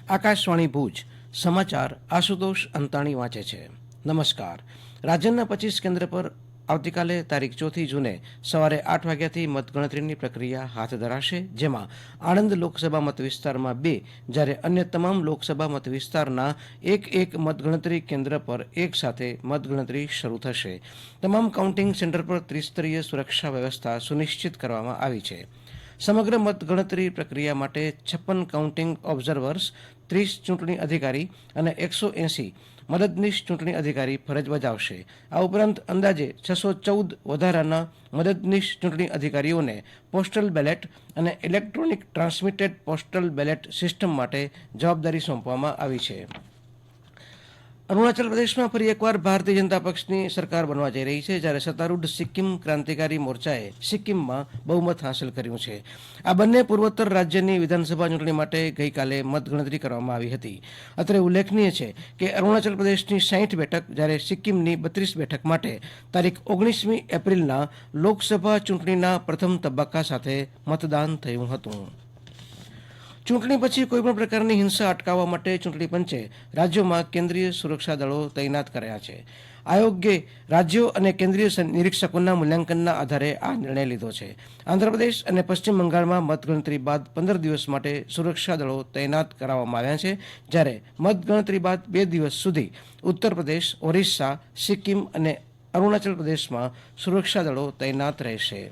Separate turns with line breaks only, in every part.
આકાશવાણી ભુજ સમાચાર આશુતોષ અંતાણી વાંચે છે. નમસ્કાર. રાજ્યના 25 કેન્દ્ર પર આવતીકાલે તારીખ 4 જૂને સવારે 8 વાગ્યાથી મતગણતરીની પ્રક્રિયા હાથ ધરાશે, જેમાં આણંદ લોકસભા મતવિસ્તારમાં 2 જ્યારે અન્ય તમામ લોકસભા મતવિસ્તારના એક મતગણતરી કેન્દ્ર પર એક સાથે મતગણતરી શરૂ થશે. તમામ કાઉન્ટિંગ સેન્ટર પર ત્રિસ્તરીય સુરક્ષા વ્યવસ્થા સુનિશ્ચિત કરવામાં આવી છે. સમગ્ર મતગણતરી પ્રક્રિયા માટે 56 કાઉન્ટિંગ ઓબ્ઝર્વર્સ, 30 ચૂંટણી અધિકારી અને 180 મદદનીશ ચૂંટણી અધિકારી ફરજ બજાવશે. આ ઉપરાંત અંદાજે 614 વધારાના મદદનીશ ચૂંટણી અધિકારીઓને પોસ્ટલ બેલેટ અને electronic transmitted postal ballot system માટે જવાબદારી સોંપવામાં આવી છે. અરુણાચલ પ્રદેશમાં ફરી એકવાર ભારતીય જનતા પક્ષની સરકાર બનવા જઈ રહી છે, જ્યારે સત્તારૂઢ સિક્કિમ ક્રાંતિકારી મોરચાએ સિક્કિમમાં બહુમત હાંસલ કર્યું છે. આ બંને પૂર્વોત્તર રાજ્યની વિધાનસભા ચૂંટણી માટે ગઈકાલે મતગણતરી કરવામાં આવી હતી. અત્રે ઉલ્લેખનીય છે કે અરુણાચલ પ્રદેશની 60 બેઠક, જ્યારે સિક્કિમની 32 બેઠક માટે તારીખ 19મી એપ્રિલના લોકસભા ચૂંટણીના પ્રથમ તબક્કા સાથે મતદાન થયું હતું. ચૂંટણી પછી કોઈપણ પ્રકારની હિંસા અટકાવવા માટે ચૂંટણી પંચે રાજ્યોમાં કેન્દ્રીય સુરક્ષા દળો તૈનાત કર્યા છે. આયોગે રાજ્યો અને કેન્દ્રીય નિરીક્ષકોના મૂલ્યાંકનના આધારે આ નિર્ણય લીધો છે. આંધ્રપ્રદેશ અને પશ્ચિમ બંગાળમાં મતગણતરી બાદ 15 દિવસ માટે સુરક્ષા દળો તૈનાત કરાવવામાં આવ્યા છે, જ્યારે મતગણતરી બાદ 2 દિવસ સુધી ઉત્તર પ્રદેશ, ઓરિસ્સા, સિક્કિમ અને અરુણાચલ પ્રદેશમાં સુરક્ષા દળો તૈનાત રહેશે.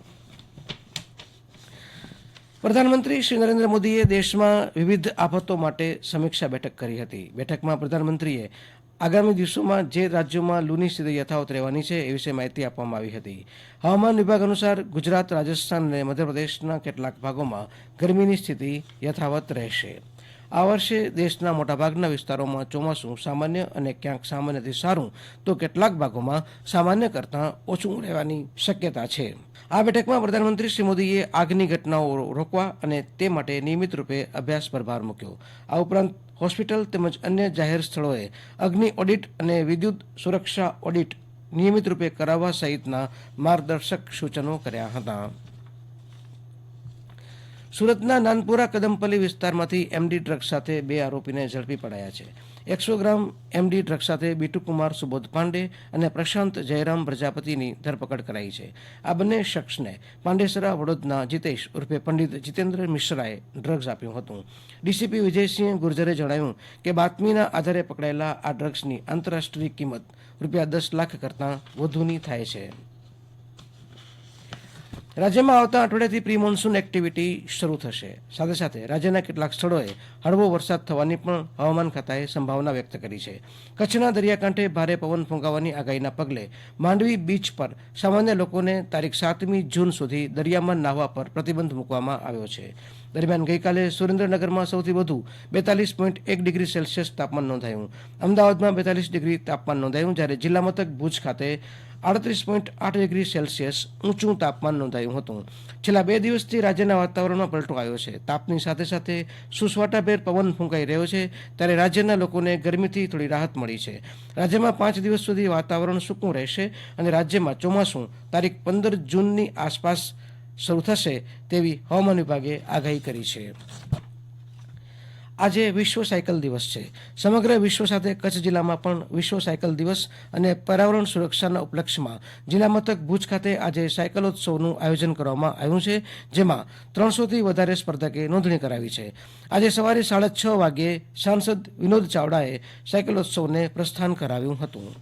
પ્રધાનમંત્રી શ્રી નરેન્દ્ર મોદીએ દેશમાં વિવિધ આફતો માટે સમીક્ષા બેઠક કરી હતી. બેઠકમાં પ્રધાનમંત્રીએ આગામી દિવસોમાં જે રાજ્યોમાં લૂની સ્થિતિ યથાવત રહેવાની છે એ વિશે માહિતી આપવામાં આવી હતી. હવામાન વિભાગ અનુસાર ગુજરાત, રાજસ્થાન અને મધ્યપ્રદેશના કેટલાક ભાગોમાં ગરમીની સ્થિતિ યથાવત રહેશે. આ વર્ષે દેશના મોટાભાગના વિસ્તારોમાં ચોમાસું સામાન્ય અને ક્યાંક સામાન્યથી સારું તો કેટલાક ભાગોમાં સામાન્ય કરતાં ઓછું રહેવાની શક્યતા છે. આ બેઠકમાં પ્રધાનમંત્રી શ્રી મોદીએ આગની ઘટનાઓ રોકવા અને તે માટે નિયમિત રૂપે અભ્યાસ પર ભાર મૂક્યો. આ ઉપરાંત હોસ્પિટલ તેમજ અન્ય જાહેર સ્થળોએ અગ્નિ ઓડિટ અને વિદ્યુત સુરક્ષા ઓડિટ નિયમિત રૂપે કરાવવા સહિતના માર્ગદર્શક સૂચનો કર્યા હતા. સુરતના નાનપુરા કદમપલ્લી વિસ્તારમાંથી એમડી ડ્રગ્સ સાથે 2 આરોપીને ઝડપી પડાયા છે. 100 ગ્રામ એમડી ડ્રગ્સ સાથે બીટુકુમાર સુબોધ પાંડે અને પ્રશાંત જયરામ પ્રજાપતિની ધરપકડ કરાઈ છે. આ બંને શખ્સને પાંડેસરા વડોદના જીતેશ ઉર્ફે પંડિત જીતેન્દ્ર મિશ્રાએ ડ્રગ્સ આપ્યું હતું. ડીસીપી વિજયસિંહ ગુર્જરે જણાવ્યું કે બાતમીના આધારે પકડાયેલા આ ડ્રગ્સની આંતરરાષ્ટ્રીય કિંમત ₹10 લાખ કરતાં વધુની થાય છે. રાજ્યમાં આવતા અઠવાડિયાથી પ્રી મોન્સૂન એક્ટિવિટી શરૂ થશે. સાથે સાથે રાજ્યના કેટલાક સ્થળોએ હળવો વરસાદ થવાની પણ હવામાન ખાતાએ સંભાવના વ્યક્ત કરી છે. કચ્છના દરિયાકાંઠે ભારે પવન ફૂંકાવાની આગાહીના પગલે માંડવી બીચ પર સામાન્ય લોકોને તારીખ 7મી જૂન સુધી દરિયામાં નાહવા પર પ્રતિબંધ મૂકવામાં આવ્યો છે. દરમિયાન ગઈકાલે સુરેન્દ્રનગરમાં સૌથી વધુ 42.1 ડિગ્રી સેલ્સિયસ તાપમાન નોંધાયું. અમદાવાદમાં 42 ડિગ્રી તાપમાન નોંધાયું, જ્યારે જિલ્લા મથક ભુજ ખાતે 38.8 ડિગ્રી સેલ્સિયસ ઊંચું તાપમાન નોંધાયું હતું. છેલ્લા 2 દિવસથી રાજ્યના વાતાવરણમાં પલટો આવ્યો છે. તાપની સાથે સાથે સુસવાટાભેર પવન ફૂંકાઈ રહ્યો છે, ત્યારે રાજ્યના લોકોને ગરમીથી થોડી રાહત મળી છે. રાજ્યમાં 5 દિવસ સુધી વાતાવરણ સૂકું રહેશે અને રાજ્યમાં ચોમાસું તારીખ 15 જૂનની આસપાસ શરૂ થશે તેવી હવામાન વિભાગે આગાહી કરી છે. આજે વિશ્વ સાયકલ દિવસ છે. સમગ્ર વિશ્વ સાથે કચ્છ જિલ્લામાં પણ વિશ્વ સાયકલ દિવસ અને પર્યાવરણ સુરક્ષાના ઉપલક્ષ્યમાં જિલ્લા મથક ભુજ ખાતે આજે સાયકલોત્સવનું આયોજન કરવામાં આવ્યું છે, જેમાં 300થી વધારે સ્પર્ધકે નોંધણી કરાવી છે. આજે સવારે 6:30 વાગ્યે સાંસદ વિનોદ ચાવડાએ સાયકલોત્સવને પ્રસ્થાન કરાવ્યું હતું.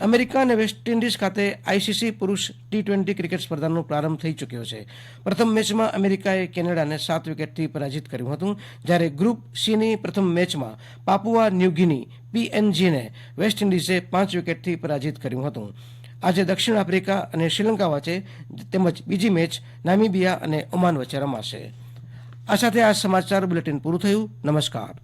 અમેરિકા અને વેસ્ટ ઇન્ડિઝ ખાતે આઈસીસી પુરુષ T20 ક્રિકેટ સ્પર્ધાનો પ્રારંભ થઈ ચૂક્યો છે. પ્રથમ મેચમાં અમેરિકાએ કેનેડાને 7 વિકેટથી પરાજિત કર્યું હતું, જ્યારે ગ્રુપ સીની પ્રથમ મેચમાં પાપુઆ ન્યૂગિની PNGને વેસ્ટ ઇન્ડિઝે 5 વિકેટથી પરાજિત કર્યું હતું. આજે દક્ષિણ આફ્રિકા અને શ્રીલંકા વચ્ચે તેમજ બીજી મેચ નામીબિયા અને ઓમાન વચ્ચે રમાશે. આ સાથે આ સમાચાર બુલેટિન પૂરું થયું. નમસ્કાર.